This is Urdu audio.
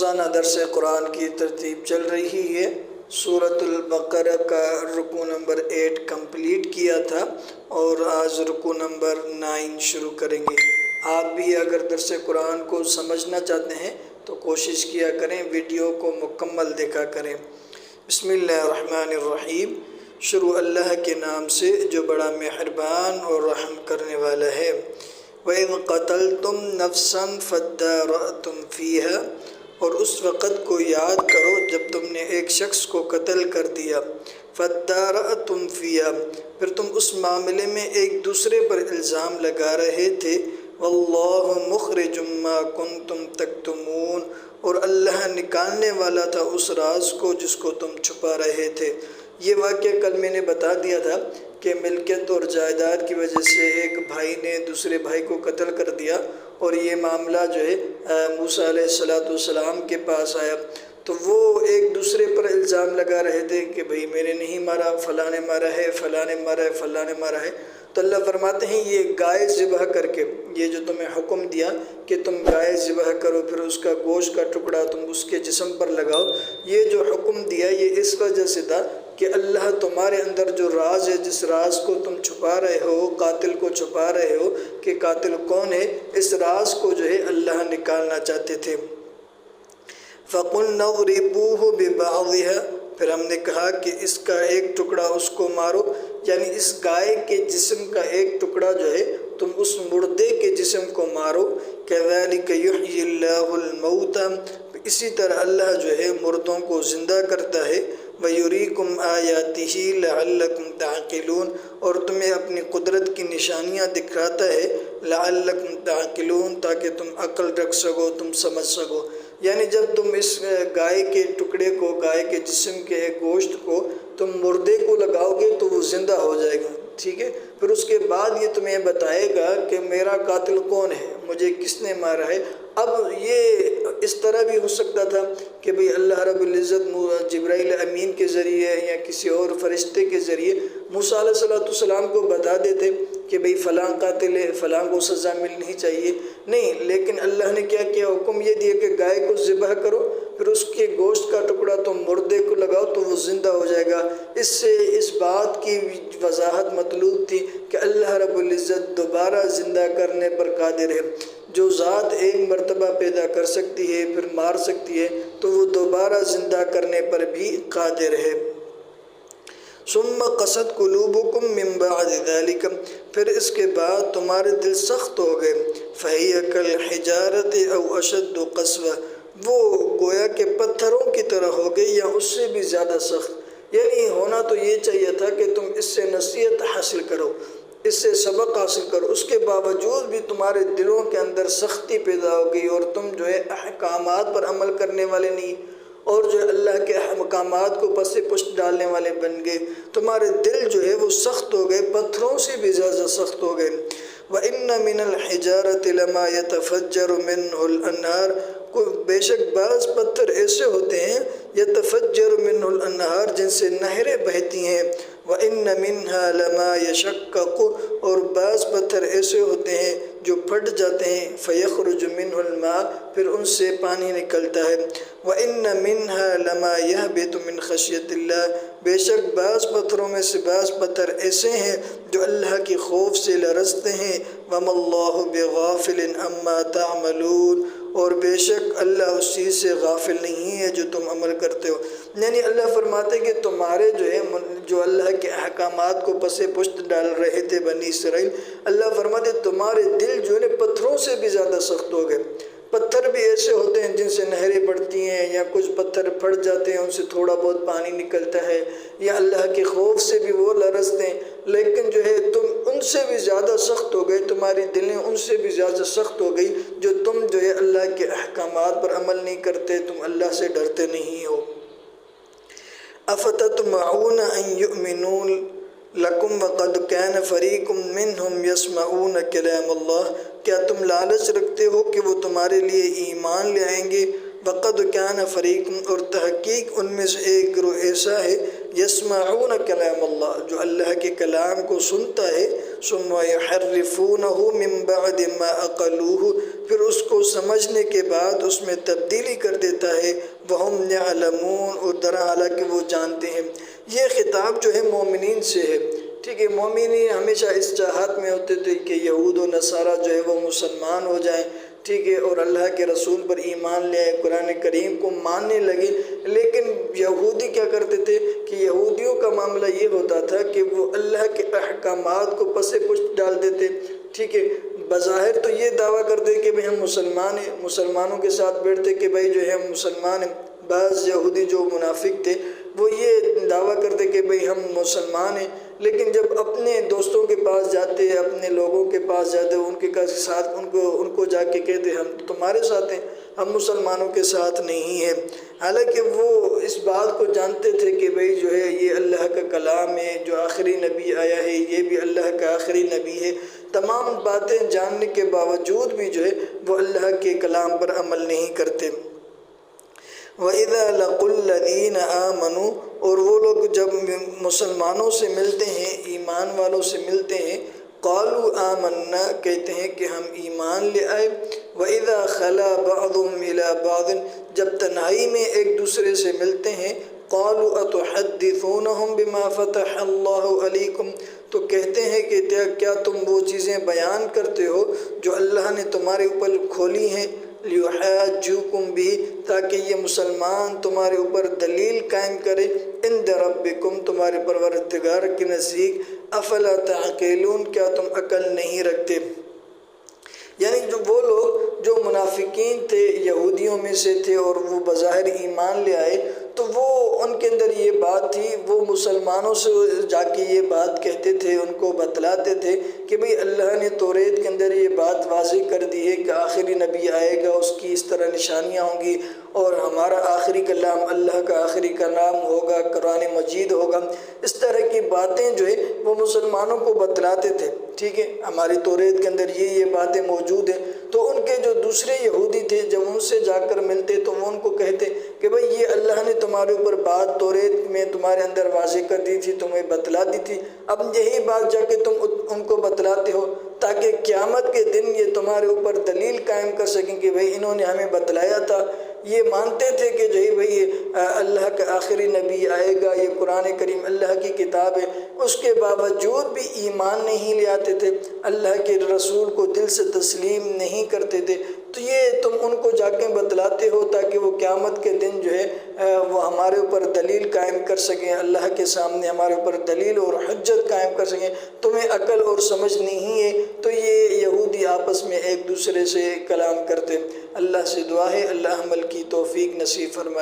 روزانہ درس قرآن کی ترتیب چل رہی ہے۔ سورۃ البقرہ کا رکوع نمبر 8 کمپلیٹ کیا تھا اور آج رکوع نمبر 9 شروع کریں گے۔ آپ بھی اگر درس قرآن کو سمجھنا چاہتے ہیں تو کوشش کیا کریں، ویڈیو کو مکمل دیکھا کریں۔ بسم اللہ الرحمن الرحیم۔ شروع اللہ کے نام سے جو بڑا مہربان اور رحم کرنے والا ہے۔ وَإِذْ قَتَلْتُمْ نَفْسًا فَادَّارَأْتُمْ فِيهَا، اور اس وقت کو یاد کرو جب تم نے ایک شخص کو قتل کر دیا۔ فَادَّارَأْتُمْ فِيهَا، پھر تم اس معاملے میں ایک دوسرے پر الزام لگا رہے تھے۔ وَاللَّهُ مُخْرِجٌ مَا كُنْتُمْ تَكْتُمُونَ، اور اللہ نکالنے والا تھا اس راز کو جس کو تم چھپا رہے تھے۔ یہ واقعہ کل میں نے بتا دیا تھا کہ ملکیت اور جائیداد کی وجہ سے ایک بھائی نے دوسرے بھائی کو قتل کر دیا، اور یہ معاملہ جو ہے موسیٰ علیہ السلام کے پاس آیا، تو وہ ایک دوسرے پر الزام لگا رہے تھے کہ بھئی میں نے نہیں مارا، فلاں نے مارا ہے، فلاں نے مارا ہے، فلاں نے مارا ہے۔ تو اللہ فرماتے ہیں یہ گائے ذبح کر کے، یہ جو تمہیں حکم دیا کہ تم گائے ذبح کرو، پھر اس کا گوشت کا ٹکڑا تم اس کے جسم پر لگاؤ، یہ جو حکم دیا یہ اس وجہ سے تھا کہ اللہ تمہارے اندر جو راز ہے، جس راز کو تم چھپا رہے ہو، قاتل کو چھپا رہے ہو کہ قاتل کون ہے، اس راز کو جو ہے اللہ نکالنا چاہتے تھے۔ فَقُلْنَا اضْرِبُوهُ بِبَعْضِهَا، پھر ہم نے کہا کہ اس کا ایک ٹکڑا اس کو مارو، یعنی اس گائے کے جسم کا ایک ٹکڑا جو ہے تم اس مردے کے جسم کو مارو۔ كَذَلِكَ يُحْيِي اللَّهُ الْمَوْتَى، اسی طرح اللہ جو ہے مردوں کو زندہ کرتا ہے۔ وَيُرِيكُمْ آيَاتِهِ لَعَلَّكُمْ تَعْقِلُونَ، اور تمہیں اپنی قدرت کی نشانیاں دکھاتا ہے۔ لَعَلَّكُمْ تَعْقِلُونَ، تاکہ تم عقل رکھ سکو، تم سمجھ سکو۔ یعنی جب تم اس گائے کے ٹکڑے کو، گائے کے جسم کے گوشت کو تم مردے کو لگاؤ گے تو وہ زندہ ہو جائے گا، ٹھیک ہے؟ پھر اس کے بعد یہ تمہیں بتائے گا کہ میرا قاتل کون ہے، مجھے کس نے مارا ہے۔ اب یہ اس طرح بھی ہو سکتا تھا کہ بھئی اللہ رب العزت جبرائیل امین کے ذریعے یا کسی اور فرشتے کے ذریعے موسیٰ علیہ السلام کو بتا دیتے کہ بھئی فلاں قاتل ہے، فلاں کو سزا ملنی چاہیے، نہیں، لیکن اللہ نے کیا کیا، حکم یہ دیا کہ گائے کو ذبح کرو، پھر اس کے گوشت کا ٹکڑا تم مردے کو لگاؤ تو وہ زندہ ہو جائے گا۔ اس سے اس بات کی وضاحت مطلوب تھی کہ اللہ رب العزت دوبارہ زندہ کرنے پر قادر ہے۔ جو ذات ایک مرتبہ پیدا کر سکتی ہے پھر مار سکتی ہے تو وہ دوبارہ زندہ کرنے پر بھی قادر ہے۔ ثم قست قلوبکم من بعد ذلک، پھر اس کے بعد تمہارے دل سخت ہو گئے۔ فہی کالحجارۃ او اشد قسوہ، وہ گویا کہ پتھروں کی طرح ہو گئی یا اس سے بھی زیادہ سخت۔ یعنی ہونا تو یہ چاہیے تھا کہ تم اس سے نصیحت حاصل کرو، اس سے سبق حاصل کرو، اس کے باوجود بھی تمہارے دلوں کے اندر سختی پیدا ہو گئی اور تم جو ہے احکامات پر عمل کرنے والے نہیں، اور جو اللہ کے احکامات کو پس پشت ڈالنے والے بن گئے۔ تمہارے دل جو ہے وہ سخت ہو گئے، پتھروں سے بھی زیادہ سخت ہو گئے۔ وَإِنَّ مِنَ الْحِجَارَةِ لَمَا يَتَفَجَّرُ مِنْهُ الْأَنْهَارُ، بے شک بعض پتھر ایسے ہوتے ہیں یتفجر منہ الانہار، جن سے نہریں بہتی ہیں۔ وَإِنَّ مِنْهَا لَمَا يَشَقَّقُ، اور بعض پتھر ایسے ہوتے ہیں جو پھٹ جاتے ہیں۔ فَيَخْرُجُ مِنْهُ الْمَاءُ، پھر ان سے پانی نکلتا ہے۔ وَإِنَّ مِنْهَا لَمَا يَهْبِطُ مِنْ خَشْيَةِ اللَّهِ، بے شک بعض پتھروں میں سے بعض پتھر ایسے ہیں جو اللہ کی خوف سے لرزتے ہیں۔ وَمَا اللَّهُ بِغَافِلٍ عَمَّا تَعْمَلُونَ، اور بے شک اللہ اس چیز سے غافل نہیں ہے جو تم عمل کرتے ہو۔ یعنی اللہ فرماتے کہ تمہارے جو اللہ کے احکامات کو پس پشت ڈال رہے تھے بنی اسرائیل، اللہ فرماتے تمہارے دل جو ہے پتھروں سے بھی زیادہ سخت ہو گئے۔ پتھر بھی ایسے ہوتے ہیں جن سے نہریں بڑھتی ہیں، یا کچھ پتھر پھٹ جاتے ہیں، ان سے تھوڑا بہت پانی نکلتا ہے، یا اللہ کے خوف سے بھی وہ لرزتے ہیں، لیکن جو ہے تم ان سے بھی زیادہ سخت ہو گئے، تمہاری دلیں ان سے بھی زیادہ سخت ہو گئی جو تم جو ہے اللہ کے احکامات پر عمل نہیں کرتے، تم اللہ سے ڈرتے نہیں ہو۔ افتطمعون ان یؤمنوا لکم وقد کان فریق منہم یسمعون کلام اللہ، کیا تم لالچ رکھتے ہو کہ وہ تمہارے لیے ایمان لے آئیں گے وقد کان فریق اور تحقیق ان میں سے ایک گروہ ایسا ہے یسمعون کلام اللہ جو اللہ کے کلام کو سنتا ہے ثم یحرفونہ من بعد ما عقلوہ پھر اس کو سمجھنے کے بعد اس میں تبدیلی کر دیتا ہے وہم یعلمون اور در حالانکہ وہ جانتے ہیں۔ یہ خطاب جو ہے مومنین سے ہے، ٹھیک ہے۔ مومنین ہمیشہ اس چاہت میں ہوتے تھے کہ یہود و نصارہ جو ہے وہ مسلمان ہو جائیں، ٹھیک ہے، اور اللہ کے رسول پر ایمان لے آئے، قرآن کریم کو ماننے لگے۔ لیکن یہودی کیا کرتے تھے کہ یہودیوں کا معاملہ یہ ہوتا تھا کہ وہ اللہ کے احکامات کو پس پشت ڈال دیتے، ٹھیک ہے۔ بظاہر تو یہ دعویٰ کرتے کہ بھئی ہم مسلمان ہیں، مسلمانوں کے ساتھ بیٹھتے کہ بھئی جو ہے ہم مسلمان ہیں۔ بعض یہودی جو منافق تھے وہ یہ دعویٰ کرتے کہ بھئی ہم مسلمان ہیں، لیکن جب اپنے دوستوں کے پاس جاتے، اپنے لوگوں کے پاس جاتے، ان کے ساتھ ان کو جا کے کہتے ہم تمہارے ساتھ ہیں، ہم مسلمانوں کے ساتھ نہیں ہیں۔ حالانکہ وہ اس بات کو جانتے تھے کہ بھئی جو ہے یہ اللہ کا کلام ہے، جو آخری نبی آیا ہے یہ بھی اللہ کا آخری نبی ہے۔ تمام باتیں جاننے کے باوجود بھی جو ہے وہ اللہ کے کلام پر عمل نہیں کرتے۔ وَإِذَا لَقُوا الَّذِينَ آمَنُوا اور وہ لوگ جب مسلمانوں سے ملتے ہیں، ایمان والوں سے ملتے ہیں، قالوا آمنا کہتے ہیں کہ ہم ایمان لے آئے۔ وَإِذَا خَلَا بَعْضُهُمْ إِلَىٰ بَعْضٍ جب تنہائی میں ایک دوسرے سے ملتے ہیں، قالوا أَتُحَدِّثُونَهُمْ بِمَا فَتَحَ اللَّهُ عَلَيْكُمْ تو کہتے ہیں کہ کیا تم وہ چیزیں بیان کرتے ہو جو اللہ نے تمہارے اوپر کھولی ہیں، لِيُحَاجُّوكُمْ بِهِ تاکہ یہ مسلمان تمہارے اوپر دلیل قائم کرے، عِنْدَ رَبِّكُمْ تمہارے پروردگار کے نزدیک، افلا تعقلون کیا تم عقل نہیں رکھتے۔ یعنی جو وہ لوگ جو منافقین تھے، یہودیوں میں سے تھے اور وہ بظاہر ایمان لے آئے، تو وہ ان کے اندر یہ بات تھی، وہ مسلمانوں سے جا کے یہ بات کہتے تھے، ان کو بتلاتے تھے کہ بھئی اللہ نے توریت کے اندر یہ بات واضح کر دی ہے کہ آخری نبی آئے گا، اس کی اس طرح نشانیاں ہوں گی، اور ہمارا آخری کلام اللہ کا آخری کلام ہوگا، قرآن مجید ہوگا۔ اس طرح کی باتیں جو ہے وہ مسلمانوں کو بتلاتے تھے، ٹھیک ہے، ہماری توریت کے اندر یہ باتیں موجود ہیں۔ تو ان کے جو دوسرے یہودی تھے جب ان سے جا کر ملتے تو وہ ان کو کہتے کہ بھئی یہ اللہ نے تمہارے اوپر بات توریت میں تمہارے اندر واضح کر دی تھی، تمہیں بتلا دی تھی، اب یہی بات جا کے تم ان کو بتلاتے ہو تاکہ قیامت کے دن یہ تمہارے اوپر دلیل قائم کر سکیں کہ بھئی انہوں نے ہمیں بتلایا تھا۔ یہ مانتے تھے کہ جو ہے بھئی اللہ کا آخری نبی آئے گا، یہ قرآن کریم اللہ کی کتاب ہے، اس کے باوجود بھی ایمان نہیں لے آتے تھے، اللہ کے رسول کو دل سے تسلیم نہیں کرتے تھے۔ تو یہ تم ان کو جا کے بتلاتے ہو تاکہ وہ قیامت کے دن جو ہے وہ ہمارے اوپر دلیل قائم کر سکیں، اللہ کے سامنے ہمارے اوپر دلیل اور حجت قائم کر سکیں، تمہیں عقل اور سمجھ نہیں ہے۔ تو یہ یہودی آپس میں ایک دوسرے سے کلام کرتے۔ اللہ سے دعا ہے اللہ عمل کی توفیق نصیب فرمائے۔